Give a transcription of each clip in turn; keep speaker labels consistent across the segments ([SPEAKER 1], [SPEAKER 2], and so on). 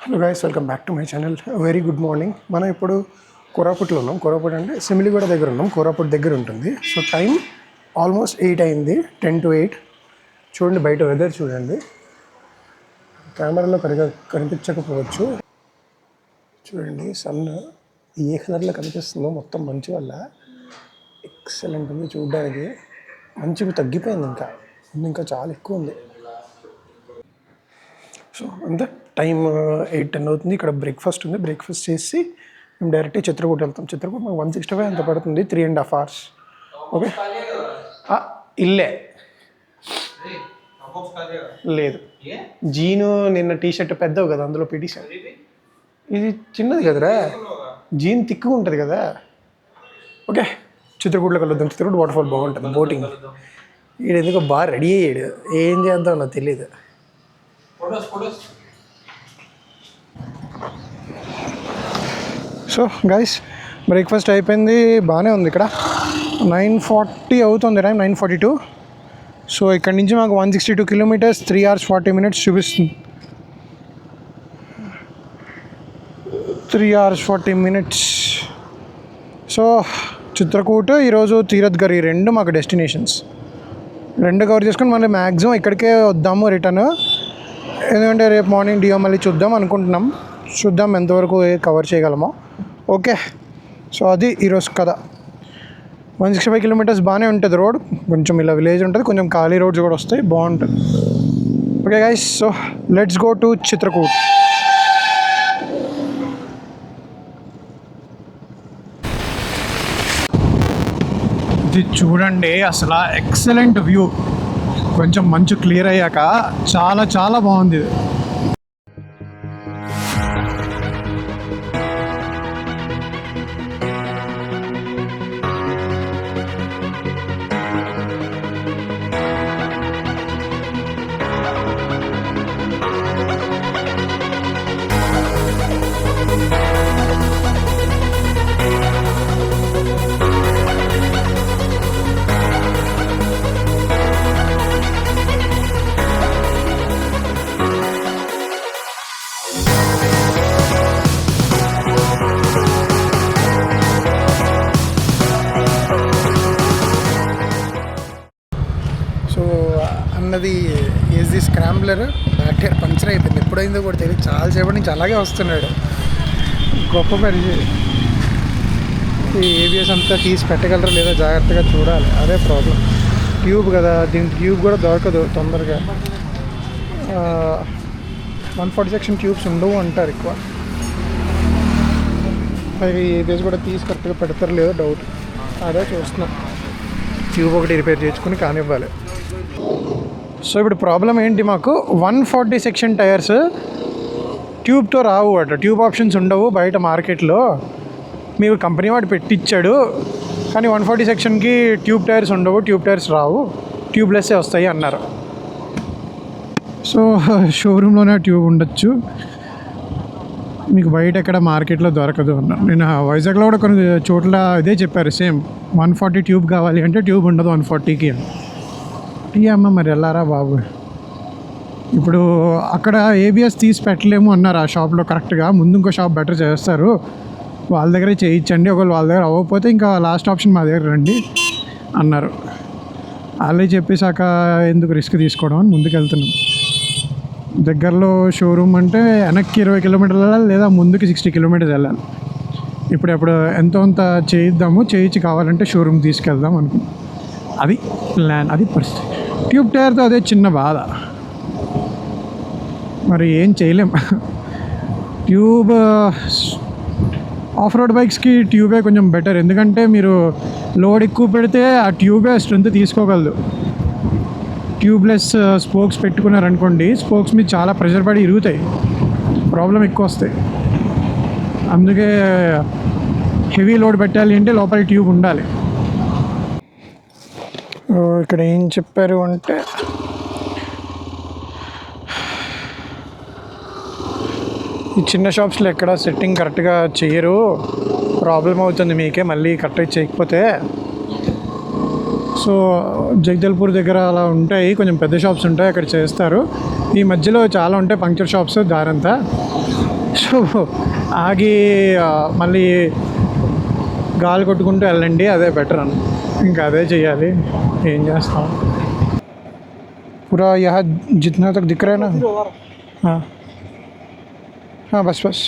[SPEAKER 1] Hello guys, welcome back to my channel. Very good morning. మనం ఇప్పుడు కోరాపుట్లో ఉన్నాం. కోరాపుట్ అంటే సిమిలిగూడ దగ్గర ఉన్నాం. కోరాపుట్ దగ్గర ఉంటుంది. సో టైం ఆల్మోస్ట్ 8 అయింది, 10 to 8. చూడండి బయట వెదర్ చూడండి. కెమెరాలో కనిపించకపోవచ్చు. చూడండి సన్ ఏ కలర్లో కనిపిస్తుందో మొత్తం మంచు వల్ల ఎక్సలెంట్ ఉంది చూడడానికి. మంచు తగ్గిపోయింది, ఇంకా చాలా ఎక్కువ ఉంది. సో అంతే, టైం 8-10 అవుతుంది. ఇక్కడ బ్రేక్ఫాస్ట్ ఉంది. బ్రేక్ఫాస్ట్ చేసి మేము డైరెక్ట్గా చిత్రకూట వెళ్తాం. చిత్రకూట మాకు 165 అంత పడుతుంది, 3.5 hours. ఓకే, ఇల్లే లేదు. జీను నిన్న టీషర్ట్ పెద్దవి కదా, అందులో పెట్టేశాను. ఇది చిన్నది కదరా, జీన్ తిక్కుగా ఉంటుంది కదా. ఓకే, చిత్రకూటలోకి వెళ్దాం. చిత్రకూట వాటర్ ఫాల్ బాగుంటుంది, బోటింగ్. వీడు ఎందుకో బాగా రెడీ అయ్యాడు. ఏం చేద్దాం నాకు తెలియదు. సో గైస్, బ్రేక్ఫాస్ట్ అయిపోయింది, బాగానే ఉంది. ఇక్కడ 9:40 అవుతుంది, టైం 9:42. సో ఇక్కడ నుంచి మాకు 162 kilometers, 3 hours 40 minutes చూపిస్తుంది. 3 hours 40 minutes. సో చిత్రకూట, ఈరోజు తీరథ్గర్, ఈ రెండు మాకు డెస్టినేషన్స్. రెండు కవర్ చేసుకొని మళ్ళీ మ్యాక్సిమం ఇక్కడికే వద్దాము రిటర్న్. ఎందుకంటే రేపు మార్నింగ్ డియో మళ్ళీ చూద్దాం అనుకుంటున్నాం. చూద్దాం ఎంతవరకు కవర్ చేయగలమో. ఓకే, సో అది ఈరోజు కథ. 165 kilometers బాగానే ఉంటుంది రోడ్. కొంచెం ఇలా విలేజ్ ఉంటుంది, కొంచెం ఖాళీ రోడ్స్ కూడా వస్తాయి, బాగుంటుంది. Okay guys, so let's go to Chitrakoot. ఇది చూడండి, అసలు ఎక్సలెంట్ వ్యూ. కొంచెం మంచు క్లియర్ అయ్యాక చాలా చాలా బాగుంది. అన్నది ఏది స్క్రాంబ్లర్ బ్యాక్ టైర్ పంక్చర్ అయిపోయింది. ఎప్పుడైందో కూడా తెలియదు. చాలాసేపటి నుంచి అలాగే వస్తున్నాడు. గొప్ప పని. ఈ ఏబిఎస్ అంతా తీసి పెట్టగలరా లేదా జాగ్రత్తగా చూడాలి, అదే ప్రాబ్లం. ట్యూబ్ కదా, దీనికి ట్యూబ్ కూడా దొరకదు తొందరగా. 140 section ట్యూబ్స్ ఉండవు అంటారు ఎక్కువ. పైగా ఏబిఎస్ కూడా తీసి కరెక్ట్గా పెడతారు లేదో డౌట్. అదే చూస్తున్నాం. ట్యూబ్ ఒకటి రిపేర్ చేసుకుని కానివ్వాలి. సో ఇప్పుడు ప్రాబ్లం ఏంటి, మాకు 140 section టైర్స్ ట్యూబ్తో రావు అట. ట్యూబ్ ఆప్షన్స్ ఉండవు బయట మార్కెట్లో. మీరు కంపెనీ వాడు పెట్టించాడు, కానీ 140 sectionకి ట్యూబ్ టైర్స్ ఉండవు, ట్యూబ్ టైర్స్ రావు, ట్యూబ్లెస్సే వస్తాయి అన్నారు. సో షోరూంలోనే ట్యూబ్ ఉండొచ్చు, మీకు బయట ఎక్కడ మార్కెట్లో దొరకదు అన్నారు. నేను వైజాగ్లో కూడా కొన్ని చోట్ల ఇదే చెప్పారు, సేమ్ 140 ట్యూబ్ కావాలి అంటే ట్యూబ్ ఉండదు 140కి అని. అమ్మ మరి వెళ్ళారా బాబు. ఇప్పుడు అక్కడ ఏబిఎస్ తీసి పెట్టలేము అన్నారు ఆ షాప్లో కరెక్ట్గా. ముందు ఇంకో షాప్ బెటర్ చేస్తారు, వాళ్ళ దగ్గరే చేయించండి, ఒకవేళ వాళ్ళ దగ్గర అవ్వకపోతే ఇంకా లాస్ట్ ఆప్షన్ మా దగ్గర రండి అన్నారు. వాళ్ళే చెప్పేశాక ఎందుకు రిస్క్ తీసుకోవడం అని ముందుకు వెళ్తున్నాం. దగ్గరలో షోరూమ్ అంటే వెనక్కి 20 kilometers వెళ్ళాలి, లేదా ముందుకి 60 kilometers వెళ్ళాలి. ఇప్పుడు ఎంతో అంత చేయించి కావాలంటే షోరూమ్ తీసుకెళ్దాం అనుకున్నాం. అది ప్లాన్, అది పరిస్థితి. ట్యూబ్ టైర్తో అదే చిన్న బాధ, మరి ఏం చేయలేం. ట్యూబ్ ఆఫ్ రోడ్ బైక్స్కి ట్యూబే కొంచెం బెటర్, ఎందుకంటే మీరు లోడ్ ఎక్కువ పెడితే ఆ ట్యూబే స్ట్రెంత్ తీసుకోగలదు. ట్యూబ్లెస్ స్పోక్స్ పెట్టుకున్నారనుకోండి, స్పోక్స్ మీద చాలా ప్రెషర్ పడి ఇరుగుతాయి, ప్రాబ్లం ఎక్కువ వస్తాయి. అందుకే హెవీ లోడ్ పెట్టాలి అంటే లోపల ట్యూబ్ ఉండాలి. ఇక్కడ ఏం చెప్పారు అంటే, ఈ చిన్న షాప్స్లో ఎక్కడ సెట్టింగ్ కరెక్ట్గా చేయరు, ప్రాబ్లం అవుతుంది మీకే మళ్ళీ కరెక్ట్గా చేయకపోతే. సో జగదల్పూర్ దగ్గర అలా ఉంటాయి, కొంచెం పెద్ద షాప్స్ ఉంటాయి, అక్కడ చేస్తారు. ఈ మధ్యలో చాలా ఉంటాయి పంక్చర్ షాప్స్ దారంతా. సో ఆగి మళ్ళీ గాలి కొట్టుకుంటూ వెళ్ళండి, అదే బెటర్ అని. ఇంకా అదే చేయాలి, ఏం చేస్తాం. पूरा यहाँ जितना तक दिख रहा है ना. हाँ हाँ बस बस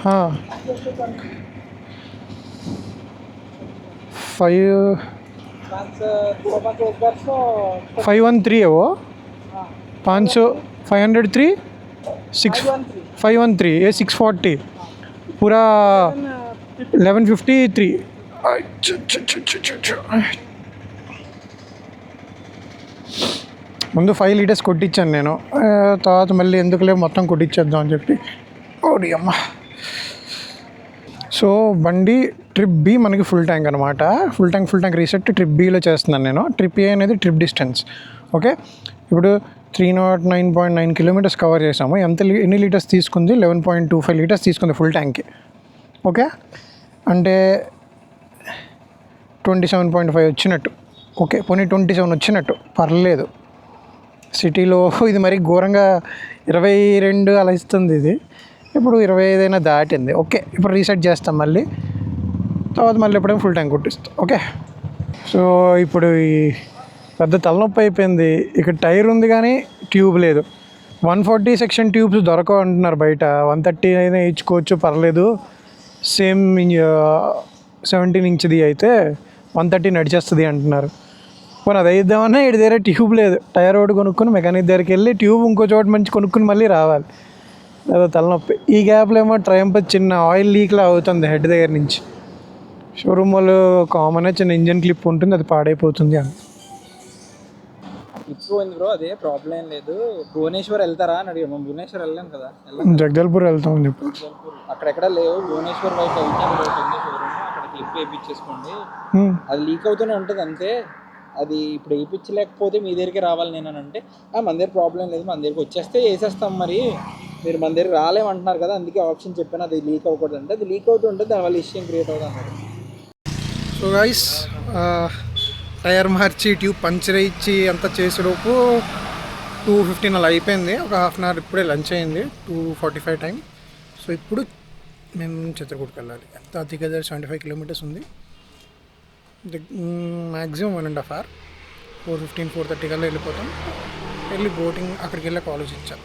[SPEAKER 1] हाँ 513 है वो. 503 513 ये 640 पूरा 1153. ముందు 5 లీటర్స్ కొట్టించాను నేను, తర్వాత మళ్ళీ ఎందుకులే మొత్తం కొట్టించేద్దాం అని చెప్పి. ఓడి అమ్మ. సో బండి ట్రిప్ బి మనకి ఫుల్ ట్యాంక్ అనమాట. Full tank reset trip below చేస్తున్నాను నేను. ట్రిప్ ఏ అనేది ట్రిప్ డిస్టెన్స్. ఓకే, ఇప్పుడు 309.9 కిలోమీటర్స్ కవర్ చేసాము. ఎన్ని లీటర్స్ తీసుకుంది? 11.25 లీటర్స్ తీసుకుంది ఫుల్ ట్యాంక్కి. ఓకే, అంటే 27.5 వచ్చినట్టు. ఓకే, పోనీ 27 వచ్చినట్టు, పర్లేదు. సిటీలో ఇది మరీ ఘోరంగా 22 అలా ఇస్తుంది. ఇది ఇప్పుడు 25 దాటింది. ఓకే, ఇప్పుడు రీసెట్ చేస్తాం మళ్ళీ, తర్వాత మళ్ళీ ఎప్పుడైనా ఫుల్ ట్యాంక్ కొట్టిస్తాం. ఓకే, సో ఇప్పుడు ఈ పెద్ద తలనొప్పి అయిపోయింది. ఇక్కడ టైర్ ఉంది కానీ ట్యూబ్ లేదు. 140 సెక్షన్ ట్యూబ్స్ దొరకవు అంటున్నారు బయట. 130 అయినా ఇచ్చుకోవచ్చు, పర్లేదు. సేమ్ 17 ఇంచ్ది అయితే 130 నడిచేస్తుంది అంటున్నారు. పోనీ అది వేద్దామన్నా ఇటు దగ్గర ట్యూబ్ లేదు. టైర్ ఒకటి కొనుక్కొని మెకానిక్ దగ్గరికి వెళ్ళి ట్యూబ్ ఇంకో చోట మంచి కొనుక్కుని మళ్ళీ రావాలి. అదో తలనొప్పి. ఈ గ్యాప్లో ఏమో ట్రయంఫ్ చిన్న ఆయిల్ లీక్లా అవుతుంది హెడ్ దగ్గర నుంచి. షోరూమ్ వాళ్ళు కామన్గా చిన్న ఇంజన్ క్లిప్ ఉంటుంది, అది పాడైపోతుంది అని.
[SPEAKER 2] ఇప్పుడు బ్రో అదే ప్రాబ్లం లేదు. భువనేశ్వర్ వెళ్తారా అని అడిగాము. మనం భువనేశ్వర్ వెళ్ళాం కదా,
[SPEAKER 1] జగదల్పూర్ వెళ్తామని చెప్పి.
[SPEAKER 2] అక్కడెక్కడ లేవు. భువనేశ్వర్ వైపు వెళ్తే అక్కడ క్లిప్ వేయించేసుకోండి. అది లీక్ అవుతూనే ఉంటుంది అంతే. అది ఇప్పుడు వేయించలేకపోతే మీ దగ్గరికి రావాలి నేను అని అంటే, మన దగ్గర ప్రాబ్లం లేదు, మన దగ్గరికి వచ్చేస్తే వేసేస్తాం. మరి మీరు మన దగ్గర రాలేమంటున్నారు కదా, అందుకే ఆప్షన్ చెప్పాను. అది లీక్ అవ్వకూడదు అంటే, అది లీక్ అవుతూ ఉంటుంది, దానివల్ల ఇష్యూ క్రియేట్ అవుతుంది అన్నారు.
[SPEAKER 1] సో గైస్, టైర్ మార్చి ట్యూబ్ పంచర్ ఇచ్చి అంతా చేసేలోపు 2:15 అలా అయిపోయింది. ఒక హాఫ్ అన్ అవర్ ఇప్పుడే లంచ్ అయింది, 2:45 టైం. సో ఇప్పుడు మేము చిత్రకూటకి వెళ్ళాలి. ఎంత దగ్గర 75 కిలోమీటర్స్ ఉంది. Maximum 1.5 hour. 4:15 4:30 కల్లా వెళ్ళిపోతాం. వెళ్ళి బోటింగ్ అక్కడికి వెళ్ళి ఆలోచించాం.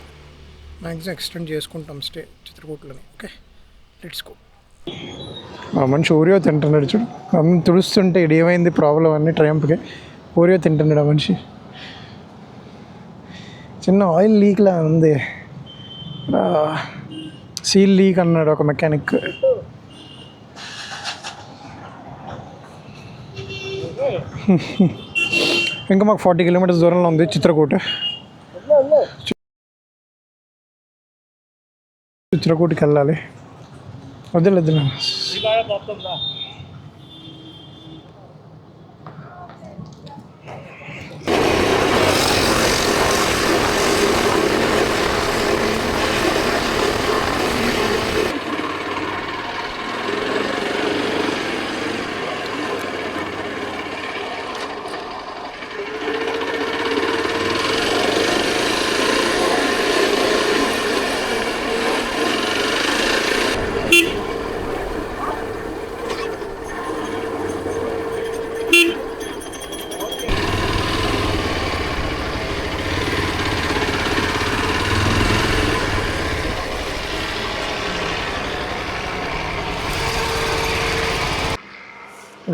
[SPEAKER 1] మ్యాక్సిమం ఎక్స్టెండ్ చేసుకుంటాం స్టే చిత్రకూటలోని. Okay, let's go. ఆ మనిషి ఓరియో తింటున్నాడు చూడు. అమ్మ తుడుస్తుంటే ఇది ఏమైంది ప్రాబ్లం అన్నీ ట్రయంఫ్కి. ఓరియో తింటున్నాడు ఆ మనిషి. చిన్న ఆయిల్ లీక్లా ఉంది, సీల్ లీక్ అన్నాడు ఒక మెకానిక్. ఇంకా మాకు 40 కిలోమీటర్స్ దూరంలో ఉంది చిత్రకూట. చిత్రకూటకి వెళ్ళాలి. వద్దులేదు.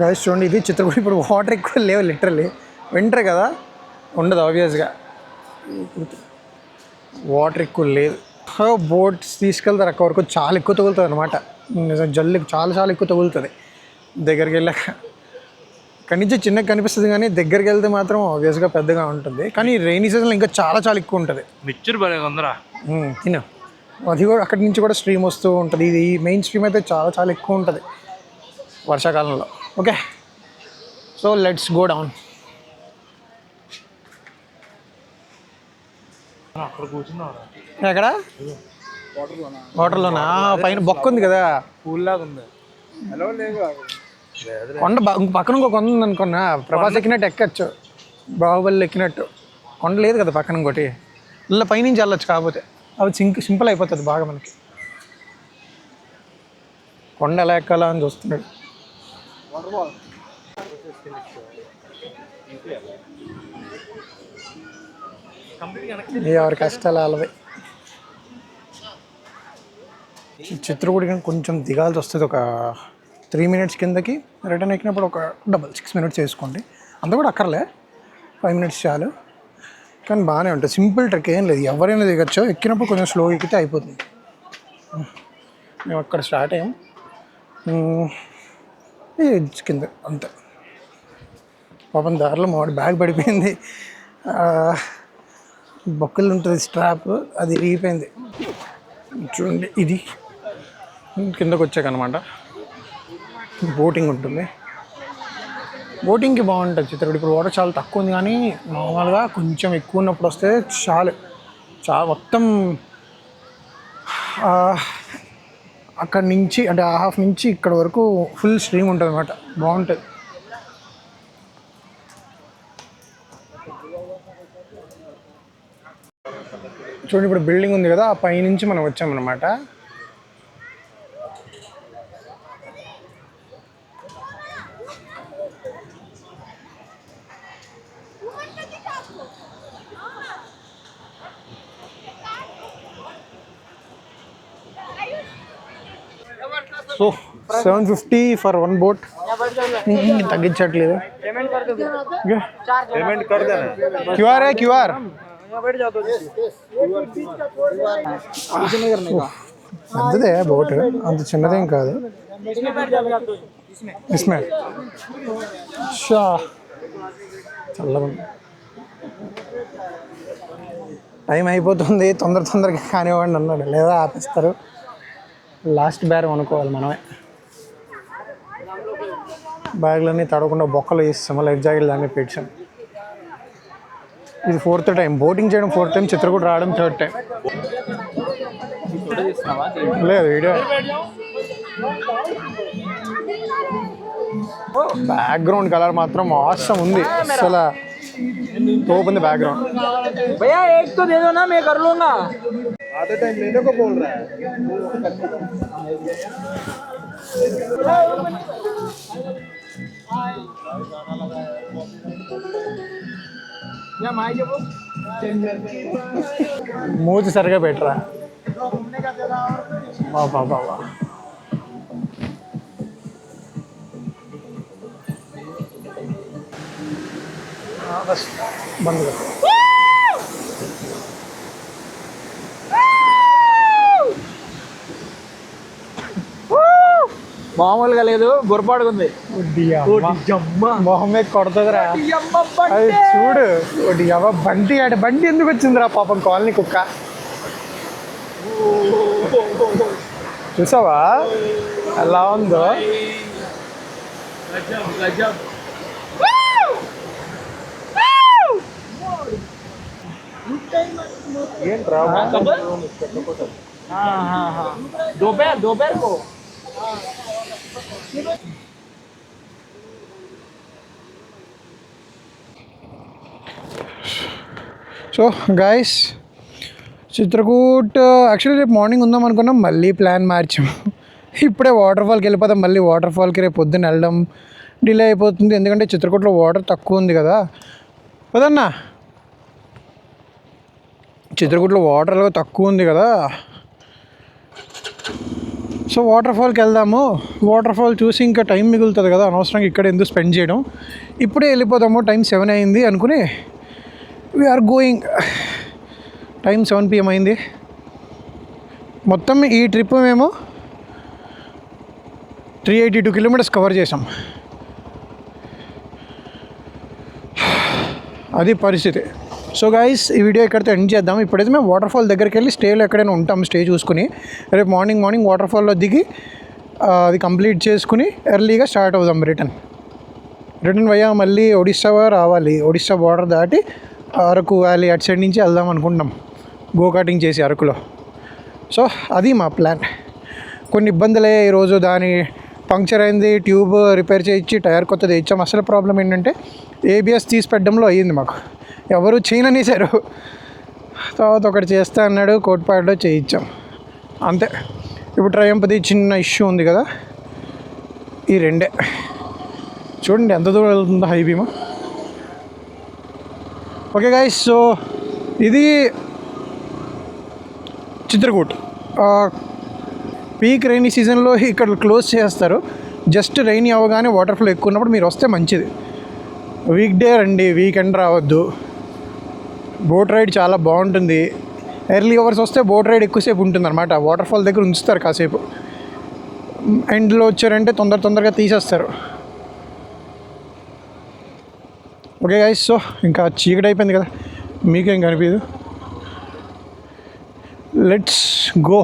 [SPEAKER 1] గైస్ చూడండి, ఇది చిత్రకూట. ఇప్పుడు వాటర్ ఎక్కువ లేవు, లిటరల్లీ వింటర్ కదా, ఉండదు ఆబ్వియస్గా. వాటర్ ఎక్కువ లేదు. బోట్స్ తీసుకెళ్తారు అక్కడ వరకు, చాలా ఎక్కువ తగులుతుంది అనమాట. నిజం జల్లు చాలా ఎక్కువ తగులుతుంది దగ్గరికి వెళ్ళాక. ఇక్కడి నుంచి చిన్నగా కనిపిస్తుంది కానీ దగ్గరికి వెళ్తే మాత్రం ఆబ్వియస్గా పెద్దగా ఉంటుంది. కానీ రైనీ సీజన్లో ఇంకా చాలా ఎక్కువ ఉంటుంది.
[SPEAKER 2] మిక్చర్ బాగా ఉందరా
[SPEAKER 1] తిన. అది కూడా అక్కడి నుంచి కూడా స్ట్రీమ్ వస్తూ ఉంటుంది. ఇది మెయిన్ స్ట్రీమ్ అయితే చాలా ఎక్కువ ఉంటుంది వర్షాకాలంలో. Okay, so let's go down. ఎక్కడ? వాటర్లోనా? పైన బొక్క ఉంది కదా,
[SPEAKER 2] పూల్లాగా ఉంది.
[SPEAKER 1] కొండ పక్కన ఇంకో కొండ ఉంది అనుకున్నా. ప్రభాస్ ఎక్కినట్టు ఎక్కచ్చు, బాహుబలి ఎక్కినట్టు. కొండ లేదు కదా పక్కన ఇంకోటి. ఇలా పైనుంచి వెళ్ళొచ్చు, కాకపోతే అవి సింపుల్ అయిపోతుంది బాగా మనకి. కొండ ఎలా ఎక్కాలా అని చూస్తున్నాడు. ఎవరి కష్టాలు వాళ్ళవే. చిత్రకూట కొంచెం దిగాల్సి వస్తుంది, ఒక 3 minutes కిందకి. రిటర్న్ ఎక్కినప్పుడు ఒక 6 minutes వేసుకోండి, అంత కూడా అక్కర్లే, 5 minutes చాలు. కానీ బాగానే ఉంటుంది, సింపుల్ ట్రెక్, ఏం లేదు, ఎవరైనా దిగచ్చు. ఎక్కినప్పుడు కొంచెం స్లో ఎక్కితే అయిపోతుంది. మేము అక్కడ స్టార్ట్ అయ్యాం, ఎడ్జ్ కింద అంతే. పాపం దారిలో మామిడి బ్యాగ్ పడిపోయింది, బొక్కలు ఉంటుంది స్ట్రాప్, అది విరిగిపోయింది. చూడండి, ఇది కిందకు వచ్చాకనమాట. బోటింగ్ ఉంటుంది, బోటింగ్కి బాగుంటుంది చిత్రకూట. ఇప్పుడు వాటర్ చాలా తక్కువ ఉంది, కానీ నార్మల్గా కొంచెం ఎక్కువ ఉన్నప్పుడు వస్తే చాలా మొత్తం అక్కడి నుంచి అంటే హాఫ్ నుంచి ఇక్కడ వరకు ఫుల్ స్ట్రీమ్ ఉంటుంది అనమాట, బాగుంటుంది. చూడండి, ఇప్పుడు బిల్డింగ్ ఉంది కదా, ఆ పైనుంచి మనం వచ్చామన్నమాట. So 750 for 1 boat. తగ్గించట్లేదు. క్యూఆర్ క్యూఆర్ పెద్దదే బోట్, అంత చిన్నదేం కాదు. ఇస్మే చల్లగా టైం అయిపోతుంది, తొందరగా కానివ్వండి అన్నాడు, లేదా ఆపేస్తారు. లాస్ట్ బేరం అనుకోవాలి మనమే. బ్యాగ్లన్నీ తడవకుండా బొక్కలు వేస్తాము, లైఫ్ జాకెట్లు అన్నీ పెట్టాం. ఇది 4th టైం బోటింగ్ చేయడం, 4th టైం చిత్రకూట రావడం 3rd టైం. లేదు వీడియో. బ్యాక్గ్రౌండ్ కలర్ మాత్రం అవసరం ఉంది, అసలు తోపు ఉంది బ్యాక్గ్రౌండ్.
[SPEAKER 2] भैया एक तो दे दो ना, मैं कर लूंगा.
[SPEAKER 3] आधे टाइम लेने को बोल रहा है.
[SPEAKER 1] మూతి సరిగా పెట్టరా బాబా. बस बंद कर.
[SPEAKER 2] మామూలుగా లేదు, బొరపాటుకుంది.
[SPEAKER 1] మొహమే కొడుతుందిరా అది, చూడు. ఒకటి బండి బండి ఎందుకు వచ్చిందిరా పాపం కాలనీ కుక్క. చూసావా ఎలా ఉందో.
[SPEAKER 3] ఏంట్రా
[SPEAKER 2] दोपहर को
[SPEAKER 1] సో గాయస్, చిత్రకూట్ యాక్చువల్లీ రేపు మార్నింగ్ ఉందాం అనుకున్నాం, మళ్ళీ ప్లాన్ మార్చాము. ఇప్పుడే వాటర్ ఫాల్కి వెళ్ళిపోతాం, మళ్ళీ వాటర్ ఫాల్కి రేపు పొద్దున్న వెళ్ళడం డిలే అయిపోతుంది, ఎందుకంటే చిత్రకూటలో వాటర్ తక్కువ ఉంది కదా. పదన్నా, చిత్రకూటలో వాటర్ తక్కువ ఉంది కదా, సో వాటర్ ఫాల్కి వెళ్దాము. వాటర్ ఫాల్ చూసి ఇంకా టైం మిగులుతుంది కదా, అనవసరంగా ఇక్కడ ఎందుకు స్పెండ్ చేయడం, ఇప్పుడే వెళ్ళిపోదాము. టైం 7 అయింది అనుకుని వీఆర్ గోయింగ్. టైం 7 PM అయింది. మొత్తం ఈ ట్రిప్ మేము 382 kilometers కవర్ చేసాం. అది పరిస్థితి. సో గైస్, ఈ వీడియో ఎక్కడితో ఎండ్ చేద్దాం. ఇప్పుడైతే మేము వాటర్ ఫాల్ దగ్గరికి వెళ్ళి స్టేలో ఎక్కడైనా ఉంటాం, స్టే చూసుకుని రేపు మార్నింగ్ వాటర్ ఫాల్లో దిగి అది కంప్లీట్ చేసుకుని ఎర్లీగా స్టార్ట్ అవుదాం. రిటర్న్ వయ్యా మళ్ళీ ఒడిస్సా రావాలి. ఒడిస్సా బార్డర్ దాటి అరకు వ్యాలీ అటు సైడ్ నుంచి వెళ్దాం అనుకుంటున్నాం, గోకాటింగ్ చేసి అరకులో. సో అది మా ప్లాన్. కొన్ని ఇబ్బందులే ఈరోజు, దాని పంక్చర్ అయింది, ట్యూబ్ రిపేర్ చేయించి టైర్ కొత్తది ఇచ్చాం. అసలు ప్రాబ్లం ఏంటంటే ABS తీసి పెట్టడంలో అయ్యింది, మాకు ఎవరు చేయననేసారు. తర్వాత ఒకటి చేస్తా అన్నాడు, కోట్పాడులో చేయించాం అంతే. ఇప్పుడు ట్రయంప్ది చిన్న ఇష్యూ ఉంది కదా, ఈ రెండే. చూడండి ఎంత దూరం వెళ్తుందో high beam. Okay guys, so ఇది చిత్రకూట్. పీక్ రైనీ సీజన్లో ఇక్కడ క్లోజ్ చేస్తారు. జస్ట్ రైనీ అవ్వగానే వాటర్ ఫ్లో ఎక్కువ ఉన్నప్పుడు మీరు వస్తే మంచిది. వీక్ డే రండి, వీకెండ్ రావద్దు. బోట్ రైడ్ చాలా బాగుంటుంది. ఎర్లీ అవర్స్ వస్తే బోట్ రైడ్ ఎక్కువసేపు ఉంటుంది అనమాట. వాటర్ ఫాల్ దగ్గర ఉంచుతారు కాసేపు. ఎండ్లో వచ్చారంటే తొందరగా తీసేస్తారు. ఓకే గైస్, సో ఇంకా చీకటి అయిపోయింది కదా, మీకేం కనిపించదు. Let's go.